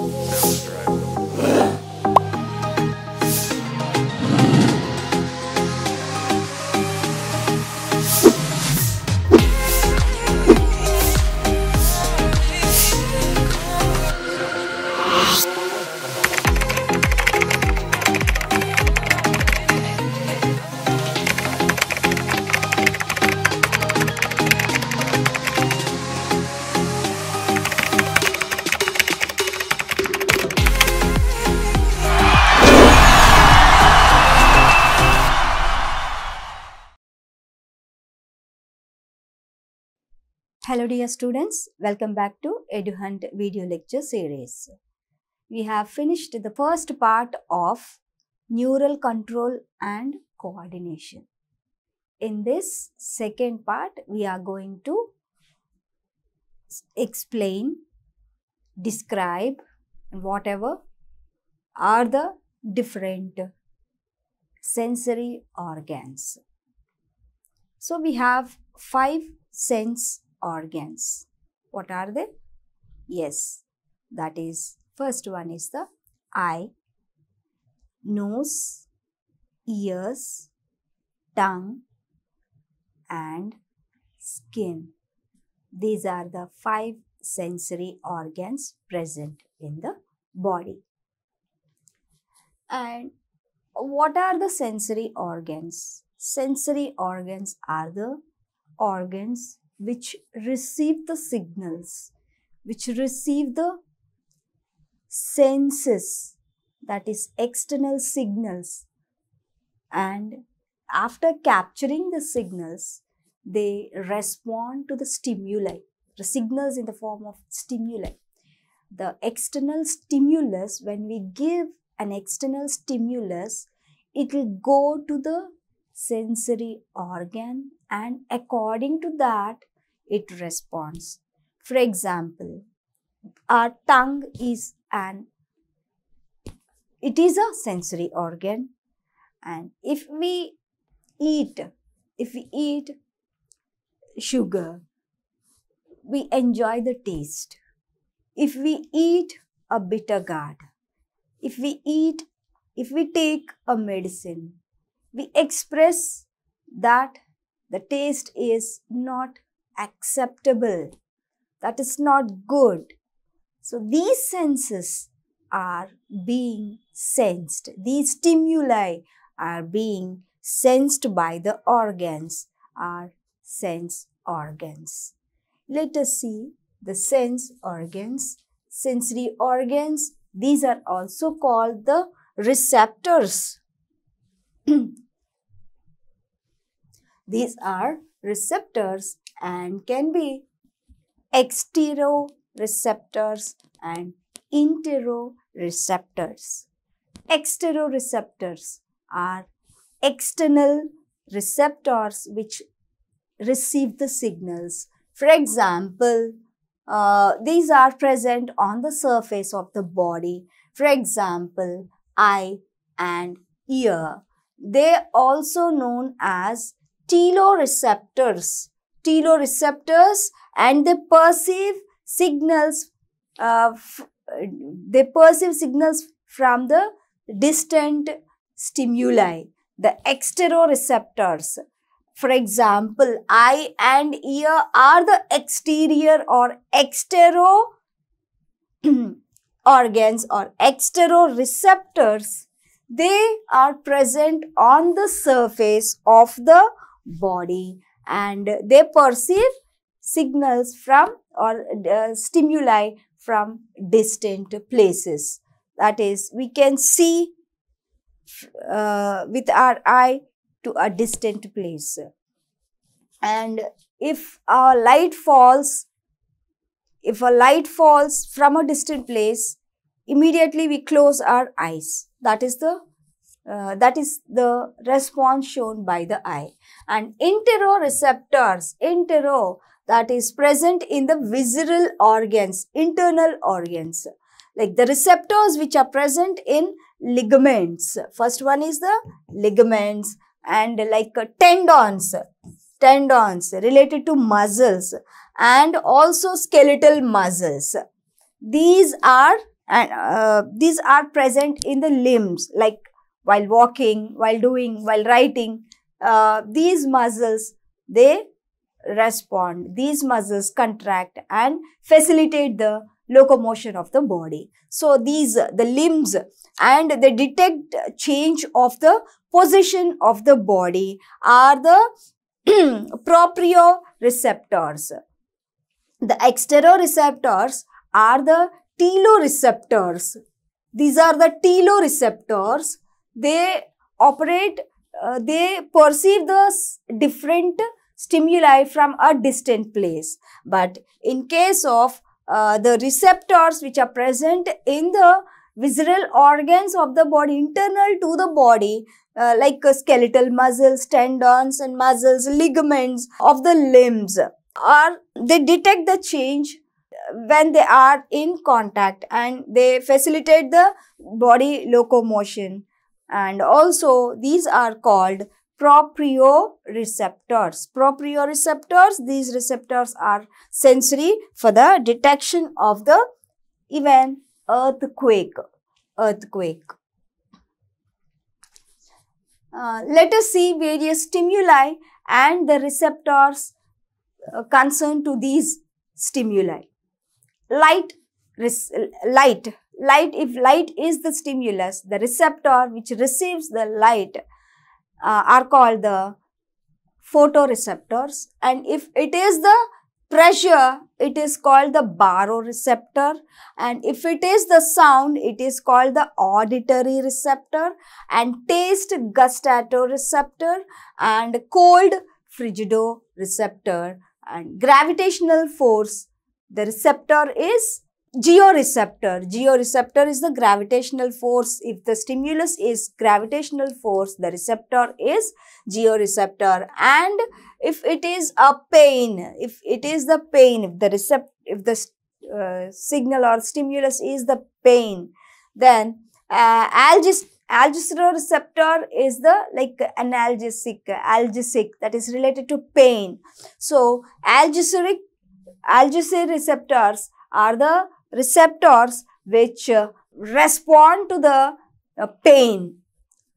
Sounds right. Hello dear students, welcome back to EduHunt video lecture series. We have finished the first part of neural control and coordination. In this second part, we are going to explain, describe whatever are the different sensory organs. So we have 5 sense organs. What are they? Yes, that is, first one is the eye, nose, ears, tongue and skin. These are the 5 sensory organs present in the body. And what are the sensory organs? Sensory organs are the organs which receive the signals, which receive the senses, that is external signals, and after capturing the signals, they respond to the stimuli, the signals in the form of stimuli. The external stimulus, when we give an external stimulus, it will go to the sensory organ and according to that, it responds. For example, our tongue is a sensory organ, and if we eat sugar, we enjoy the taste. If we eat a bitter gourd, if we take a medicine, we express that the taste is not acceptable, that is not good. So these senses are being sensed. These stimuli are being sensed by the organs, are sense organs. Let us see the sense organs. Sensory organs, these are also called the receptors. These are receptors and can be exteroreceptors and interoreceptors. Exteroreceptors are external receptors which receive the signals. For example, these are present on the surface of the body. For example, eye and ear. They are also known as teloreceptors. Teloreceptors, and they perceive signals. From the distant stimuli. The exteroreceptors. For example, eye and ear are the exterior or extero organs or exteroreceptors. They are present on the surface of the body and they perceive signals from or stimuli from distant places. That is, we can see with our eye to a distant place. And if a light falls from a distant place, immediately we close our eyes. That is the response shown by the eye. And interoreceptors, that is present in the visceral organs, internal organs, like the receptors which are present in ligaments. First one is the ligaments and like tendons related to muscles and also skeletal muscles. These are and these are present in the limbs, like while walking, while writing. These muscles, they respond. These muscles contract and facilitate the locomotion of the body. So these, the limbs, and they detect change of the position of the body, are the proprioceptors. The exteroreceptors are the teloreceptors. These are the teloreceptors. They operate, they perceive the different stimuli from a distant place. But in case of the receptors which are present in the visceral organs of the body, internal to the body, like skeletal muscles, tendons and muscles, ligaments of the limbs, they detect the change when they are in contact, and they facilitate the body locomotion. And also these are called proprioreceptors. Proprioreceptors, these receptors are sensory for the detection of the even earthquake. Let us see various stimuli and the receptors concerned to these stimuli. Light. If light is the stimulus, the receptor which receives the light are called the photoreceptors, and if it is the pressure, it is called the baroreceptor, and if it is the sound, it is called the auditory receptor, and taste, gustatoreceptor, and cold, frigidoreceptor, and gravitational force, the receptor is georeceptor. Georeceptor is the gravitational force. If the stimulus is gravitational force, the receptor is georeceptor. And if it is a pain, if the signal or stimulus is the pain, then aldosteroreceptor is the analgesic, that is related to pain. So aldosterone receptors are the receptors which respond to the pain.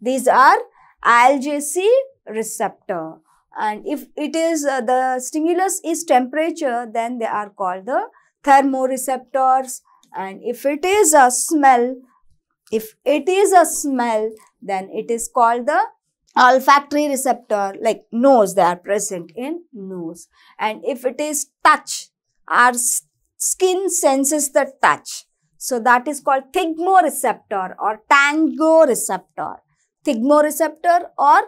These are analgesic receptor. And if it is the stimulus is temperature, then they are called the thermoreceptors. And if it is a smell, then it is called the olfactory receptor, like nose, they are present in nose. And if it is touch, our skin senses the touch. So that is called thigmoreceptor or tangoreceptor. Thigmoreceptor or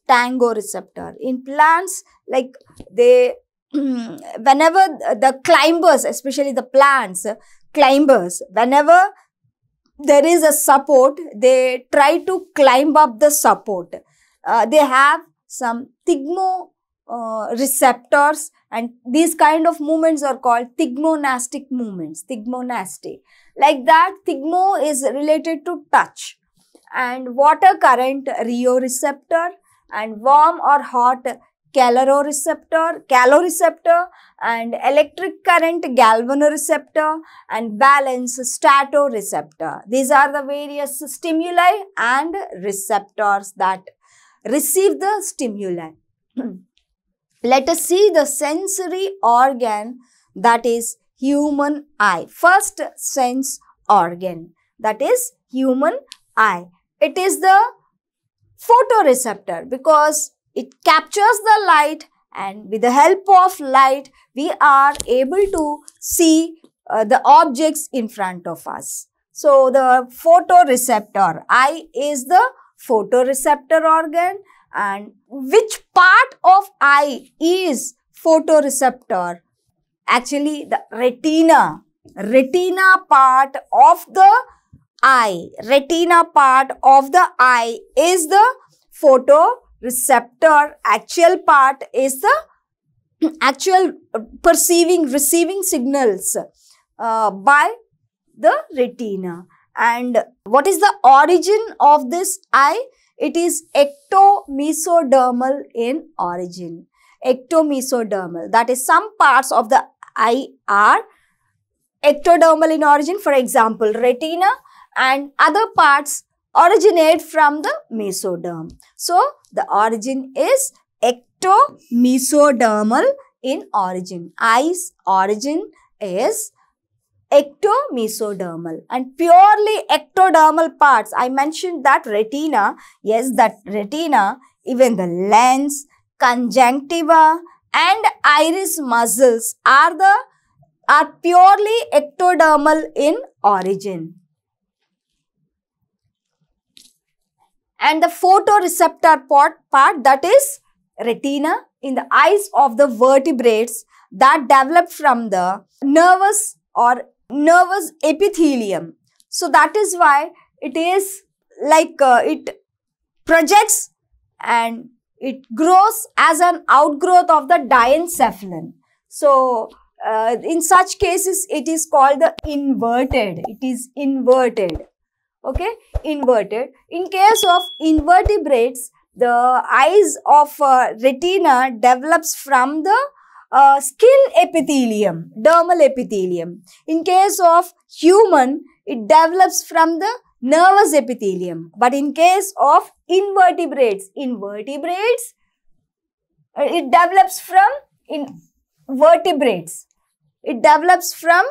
tangoreceptor. In plants, like they, whenever the climbers, especially the plants, climbers, whenever there is a support, they try to climb up the support. They have some thigmoreceptors, and these kind of movements are called thigmonastic movements. Thigmonastic. Like that, thigmo is related to touch. And water current, rheoreceptor, and warm or hot, caloreceptor, and electric current, galvanoreceptor, and balance, statoreceptor. These are the various stimuli and receptors that receive the stimuli. Let us see the sensory organ, that is human eye. First sense organ, that is human eye. It is the photoreceptor because it captures the light, and with the help of light, we are able to see the objects in front of us. So the photoreceptor, eye is the photoreceptor organ. And which part of eye is photoreceptor? Actually, the retina part of the eye. Retina part of the eye is the photoreceptor. Actual part is the actual receiving signals by the retina. And what is the origin of this eye? It is ectomesodermal in origin. Ectomesodermal, that is, some parts of the eye are ectodermal in origin. For example, retina and other parts originate from the mesoderm. So, the origin is ectomesodermal in origin. Eye's origin is ectomesodermal, and purely ectodermal parts, I mentioned that retina, yes, that retina, even the lens, conjunctiva and iris muscles are purely ectodermal in origin. And the photoreceptor part, that is retina in the eyes of the vertebrates, that developed from the nervous epithelium. So that is why it is like it projects and it grows as an outgrowth of the diencephalon. So in such cases it is called the inverted. It is inverted. Okay, inverted. In case of invertebrates, the eyes of retina develops from the skin epithelium, dermal epithelium. In case of human, it develops from the nervous epithelium. But in case of invertebrates, it develops from vertebrates. It develops from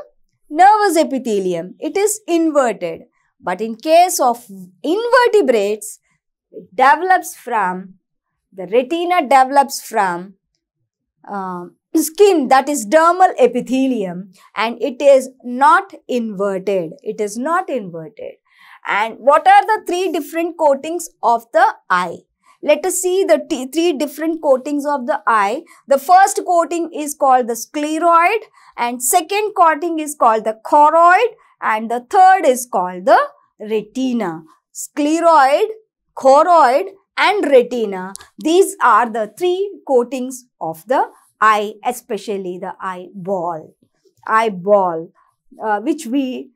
nervous epithelium. It is inverted. But in case of invertebrates, it develops from, the retina develops from skin, that is dermal epithelium, and it is not inverted. It is not inverted. And what are the three different coatings of the eye? Let us see the three different coatings of the eye. The first coating is called the scleroid, and second coating is called the choroid, and the third is called the retina. Scleroid, choroid and retina. These are the three coatings of the eye, especially the eyeball. Which we,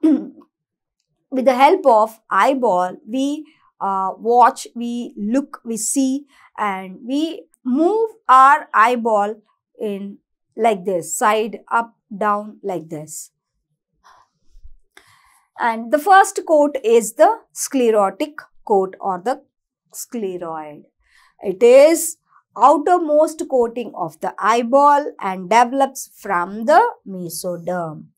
with the help of eyeball, we watch, we look, we see, and we move our eyeball in like this, side, up, down, like this. And the first coat is the sclerotic coat or the scleroid. It is outermost coating of the eyeball and develops from the mesoderm.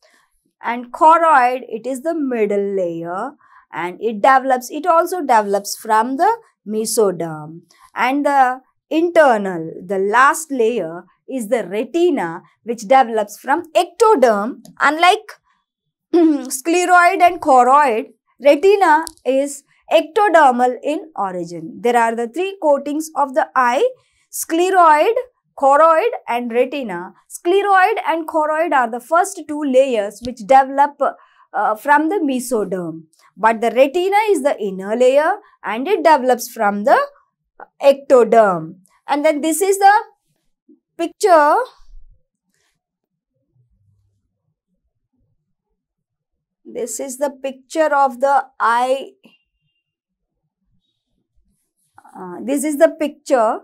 And choroid, it is the middle layer and it also develops from the mesoderm. And the internal, the last layer is the retina, which develops from ectoderm. Unlike scleroid and choroid, retina is ectodermal in origin. There are the three coatings of the eye: scleroid, choroid and retina. Scleroid and choroid are the first two layers which develop from the mesoderm. But the retina is the inner layer and it develops from the ectoderm. And then this is the picture. This is the picture of the eye. This is the picture,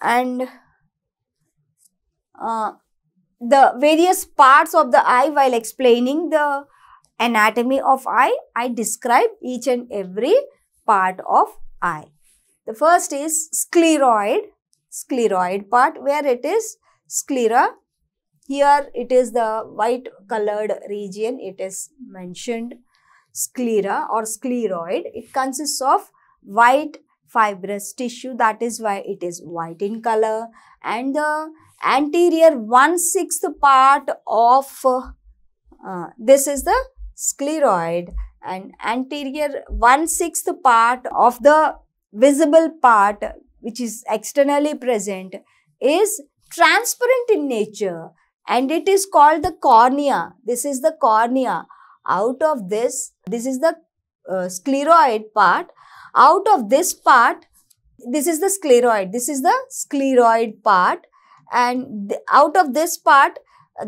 and the various parts of the eye. While explaining the anatomy of eye, I describe each and every part of eye. The first is scleroid part, where it is sclera. Here it is the white colored region. It is mentioned sclera or scleroid. It consists of white fibrous tissue. That is why it is white in color. And the anterior 1/6 part of this is the scleroid, and anterior 1/6 part of the visible part, which is externally present, is transparent in nature, and it is called the cornea. This is the cornea. Out of this is the scleroid part. Out of this part, this is the scleroid. This is the scleroid part, and out of this part,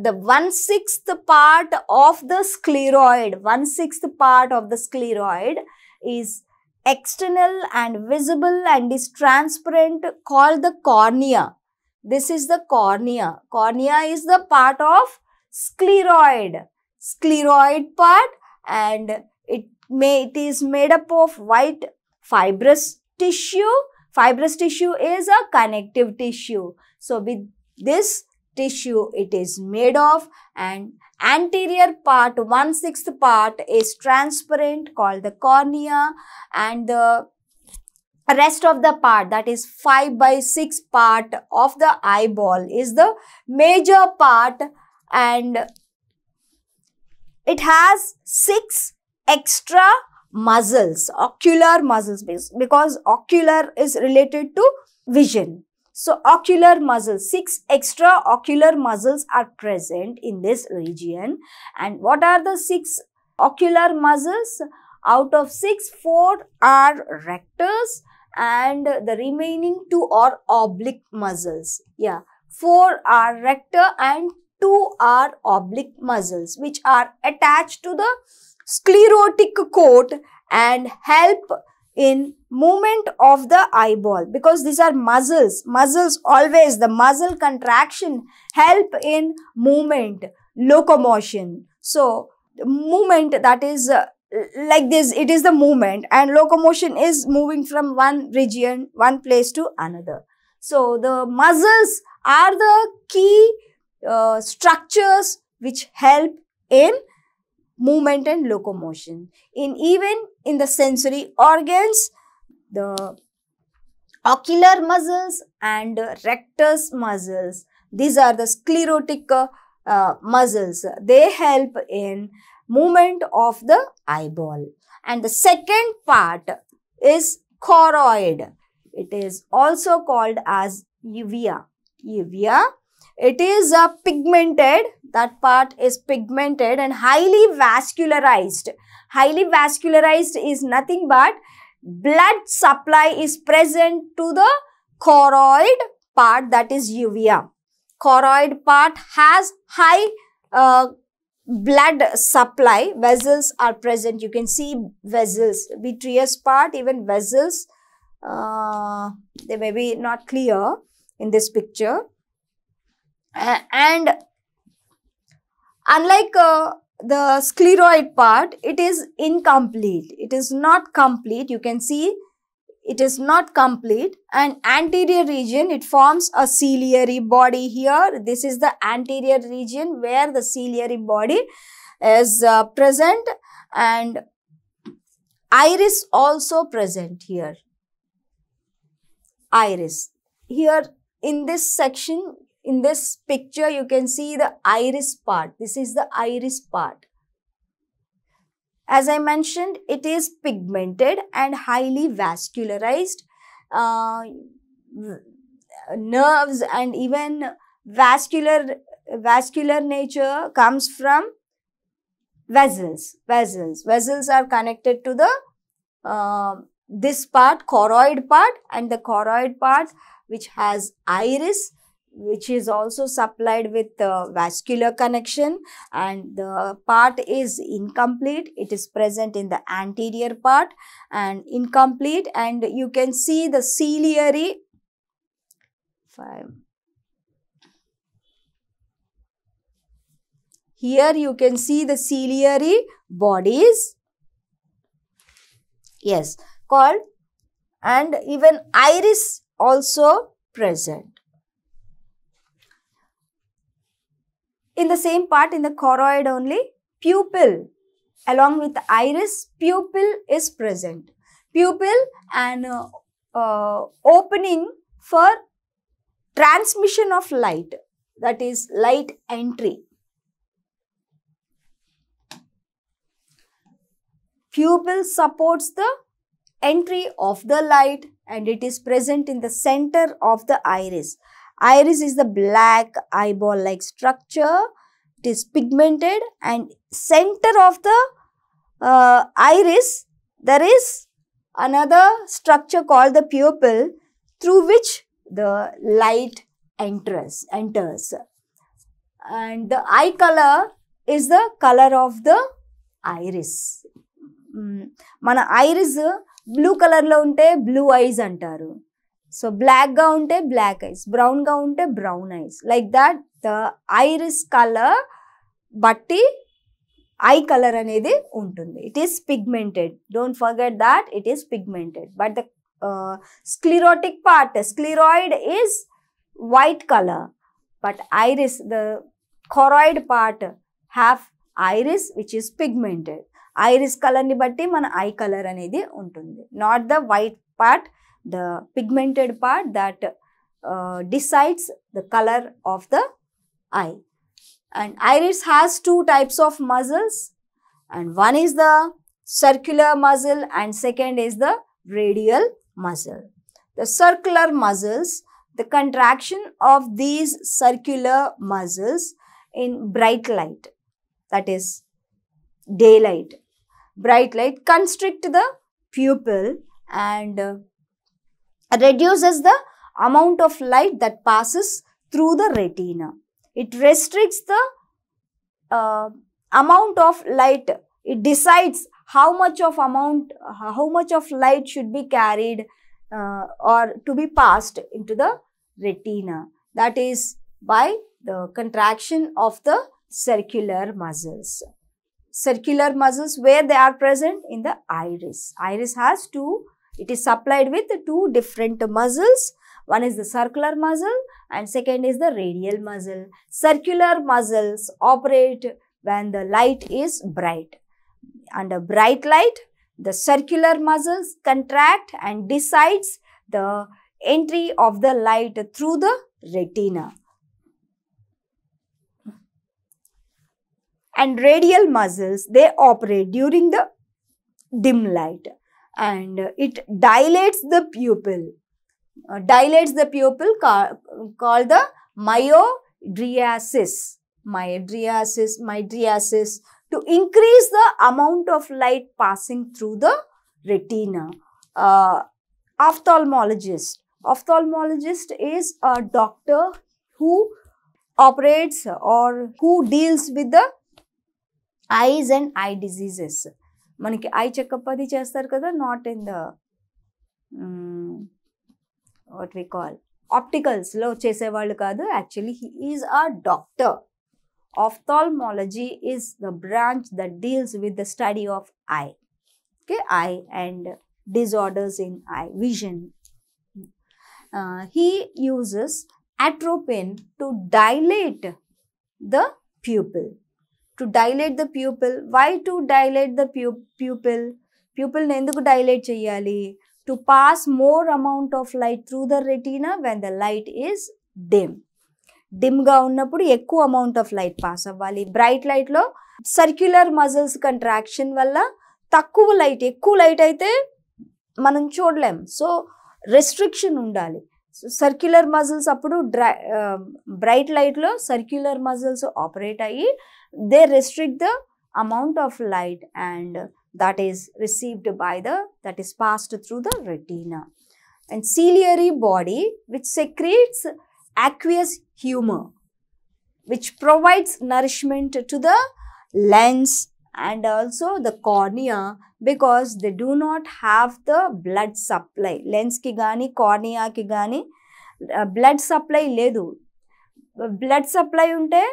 the 1/6 part of the scleroid, 1/6 part of the scleroid is external and visible and is transparent, called the cornea. This is the cornea. Cornea is the part of scleroid part, and it is made up of white fibrous tissue. Fibrous tissue is a connective tissue. So with this tissue it is made of, and anterior part, 1/6 part is transparent called the cornea, and the rest of the part, that is 5/6 part of the eyeball, is the major part, and it has 6 extra muscles, ocular muscles, because ocular is related to vision. So ocular muscles, 6 extra ocular muscles are present in this region. And what are the 6 ocular muscles? Out of 6, 4 are rectors, and the remaining 2 are oblique muscles. Yeah, 4 are rector and 2 are oblique muscles, which are attached to the sclerotic coat and help in movement of the eyeball, because these are muscles. Muscles always, the muscle contraction help in movement, locomotion. So movement, that is like this, it is the movement, and locomotion is moving from one region, one place to another. So the muscles are the key structures which help in movement and locomotion. Even in the sensory organs, the ocular muscles and rectus muscles, these are the sclerotic muscles. They help in movement of the eyeball. And the second part is choroid. It is also called as uvea. Uvea, it is pigmented, that part is pigmented and highly vascularized. Highly vascularized is nothing but blood supply is present to the choroid part, that is uvea. Choroid part has high blood supply, vessels are present. You can see vessels, vitreous part, even vessels, they may be not clear in this picture. And unlike the scleroid part, it is incomplete. It is not complete. You can see it is not complete. And anterior region, it forms a ciliary body here. This is the anterior region where the ciliary body is present, and iris also present here. Iris. Here in this section, in this picture, you can see the iris part. This is the iris part. As I mentioned, it is pigmented and highly vascularized. Nerves and even vascular nature comes from vessels. Vessels are connected to the this part, choroid part, and the choroid part which has iris, which is also supplied with vascular connection, and the part is incomplete. It is present in the anterior part and incomplete, and you can see the ciliary. Here you can see the ciliary bodies, yes, called, and even iris also present. In the same part, in the choroid only, pupil along with the iris, pupil is present. Pupil and opening for transmission of light, that is light entry. Pupil supports the entry of the light, and it is present in the center of the iris. Iris is the black eyeball-like structure. It is pigmented, and center of the iris, there is another structure called the pupil, through which the light enters. And the eye color is the color of the iris. Mana iris blue color lo unte blue eyes antaru. So, black ga unte black eyes, brown ga unte brown eyes. Like that, the iris color బట్టి I colour అనేది ఉంటుంది. It is pigmented. Don't forget that it is pigmented. But the sclerotic part, scleroid is white color, but iris, the choroid part have iris which is pigmented. Iris color ni batti mana eye color anedi untundi. Not the white part, the pigmented part that decides the color of the eye. And iris has two types of muscles, and one is the circular muscle and second is the radial muscle. The circular muscles, the contraction of these circular muscles in bright light, that is daylight, bright light constrict the pupil and reduces the amount of light that passes through the retina. It restricts the amount of light. It decides how much of light should be carried or to be passed into the retina. That is by the contraction of the circular muscles. Circular muscles, where they are present? In the iris. Iris has two, it is supplied with two different muscles. One is the circular muscle and second is the radial muscle. Circular muscles operate when the light is bright. Under bright light, the circular muscles contract and decides the entry of the light through the retina. And radial muscles, they operate during the dim light and it dilates the pupil. Called the mydriasis. Mydriasis to increase the amount of light passing through the retina. Ophthalmologist is a doctor who operates or who deals with the eyes and eye diseases. మనకి eye checkup అది చేస్తారు కదా, not in the what we call ఆప్టికల్స్లో చేసేవాళ్ళు కాదు. Actually he is a doctor. Ophthalmology is the branch that deals with the study of eye. Okay, eye and disorders in eye, vision. He uses atropine to dilate the pupil. To dilate the pupil. Why to dilate the pupil? Pupil ne enduku dilate cheyali? To pass more amount of light through the retina when the light is dim. డిమ్గా ఉన్నప్పుడు ఎక్కువ amount of light pass అవ్వాలి. Bright లైట్లో circular muscles contraction వల్ల తక్కువ light, ఎక్కువ light అయితే మనం చూడలేం. సో రెస్ట్రిక్షన్ ఉండాలి. సో సర్క్యులర్ మజిల్స్ అప్పుడు బ్రైట్ లైట్లో సర్క్యులర్ మజిల్స్ ఆపరేట్ అయ్యి they restrict the amount of light and that is received by that is passed through the retina. And ciliary body, which secretes aqueous humor, which provides nourishment to the lens and also the cornea, because they do not have the blood supply. Lens ki gaani cornea ki gaani blood supply ledu. Blood supply unte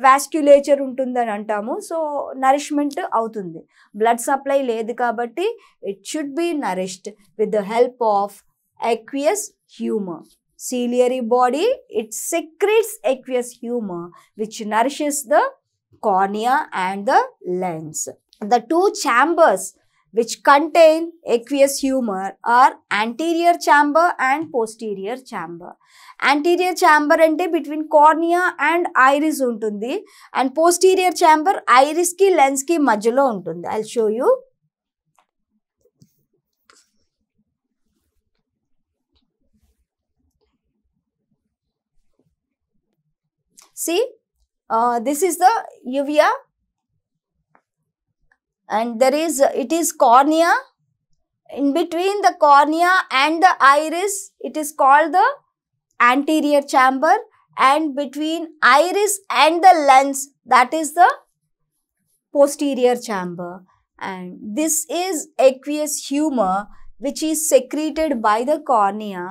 vasculature ఉంటుందని అంటాము. So nourishment అవుతుంది. Blood supply లేదు కాబట్టి it should be nourished with the help of aqueous humor. Ciliary body, it secretes aqueous humor which nourishes the cornea and the lens. The two chambers which contain aqueous humor are anterior chamber and posterior chamber. Anterior chamber ante between cornea and iris untundi, and posterior chamber iris ki lens ki madhyalo untundi. I'll show you. See, this is the uvea, and it is cornea. In between the cornea and the iris, it is called the anterior chamber, and between iris and the lens, that is the posterior chamber. And this is aqueous humor which is secreted by the cornea,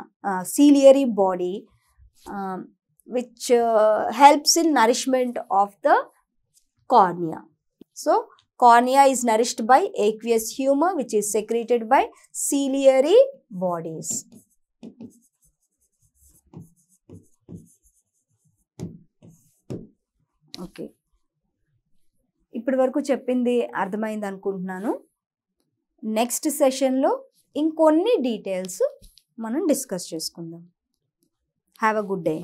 ciliary body, which helps in nourishment of the cornea. So cornea is nourished by aqueous humor which is secreted by ciliary bodies. Okay, ఇప్పటి వరకు చెప్పింది అర్థమైంది అనుకుంటున్నాను. Next సెషన్లో ఇంకొన్ని details మనం discuss చేసుకుందాం. Have a good day.